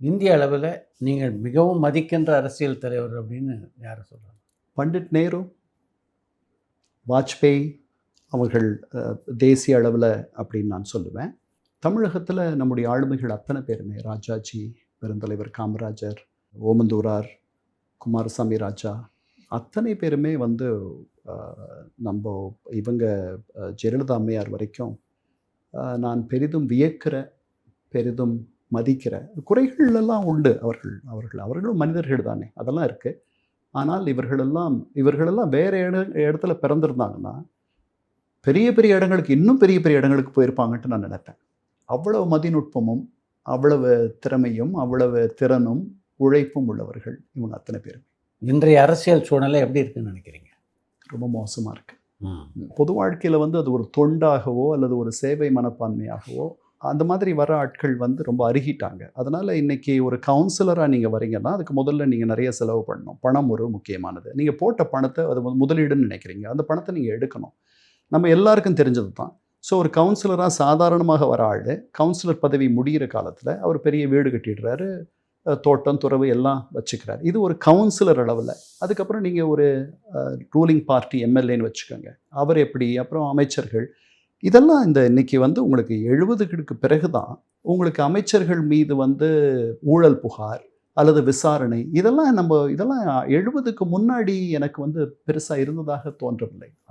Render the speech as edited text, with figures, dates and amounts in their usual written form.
இந்திய அளவில் நீங்கள் மிகவும் மதிக்கின்ற அரசியல் தலைவர் அப்படின்னு யாரை சொல்கிறாங்க? பண்டிட் நேரு, வாஜ்பேயி அவர்கள் தேசிய அளவில் அப்படின்னு நான் சொல்லுவேன். தமிழகத்தில் நம்முடைய ஆளுமைகள் அத்தனை பேருமே, ராஜாஜி, பெருந்தலைவர் காமராஜர், ஓமந்தூரார், குமாரசாமி ராஜா, அத்தனை பேருமே வந்து நம்ம இவங்க ஜெயலலிதா அம்மையார் வரைக்கும் நான் பெரிதும் வியக்கிற, பெரிதும் மதிக்கிற. குறைகளெல்லாம் உண்டு. அவர்களும் மனிதர்கள் தானே, அதெல்லாம் இருக்குது. ஆனால் இவர்களெல்லாம் வேறு இடத்துல பிறந்திருந்தாங்கன்னா பெரிய பெரிய இடங்களுக்கு, இன்னும் பெரிய பெரிய இடங்களுக்கு போயிருப்பாங்கன்ட்டு நான் நினைப்பேன். அவ்வளவு மதிநுட்பமும், அவ்வளவு திறமையும், அவ்வளவு திறனும், உழைப்பும் உள்ளவர்கள் இவங்க அத்தனை பேரும். இன்றைய அரசியல் சூழ்நிலை எப்படி இருக்குன்னு நினைக்கிறீங்க? ரொம்ப மோசமாக இருக்குது. பொது வாழ்க்கையில் வந்து அது ஒரு தொண்டாகவோ அல்லது ஒரு சேவை மனப்பான்மையாகவோ அந்த மாதிரி வர ஆட்கள் வந்து ரொம்ப அருகிட்டாங்க. அதனால் இன்றைக்கி ஒரு கவுன்சிலராக நீங்கள் வரீங்கன்னா அதுக்கு முதல்ல நீங்கள் நிறைய செலவு பண்ணணும். பணம் ஒரு முக்கியமானது. நீங்கள் போட்ட பணத்தை அது முதலீடுன்னு நினைக்கிறீங்க, அந்த பணத்தை நீங்கள் எடுக்கணும். நம்ம எல்லாருக்கும் தெரிஞ்சது தான். ஸோ ஒரு கவுன்சிலராக சாதாரணமாக வர ஆள் கவுன்சிலர் பதவி முடிகிற காலத்தில் அவர் பெரிய வீடு கட்டிடுறாரு, தோட்டம் துறவு எல்லாம் வச்சுக்கிறார். இது ஒரு கவுன்சிலர் அளவில். அதுக்கப்புறம் நீங்கள் ஒரு ரூலிங் பார்ட்டி எம்எல்ஏன்னு வச்சுக்கோங்க, அவர் எப்படி, அப்புறம் அமைச்சர்கள், இதெல்லாம் இன்றைக்கி வந்து உங்களுக்கு 70க்கு பிறகு தான் உங்களுக்கு அமைச்சர்கள் மீது வந்து ஊழல் புகார் அல்லது விசாரணை, இதெல்லாம் 70க்கு முன்னாடி எனக்கு வந்து பெருசாக இருந்ததாக தோன்றவில்லை.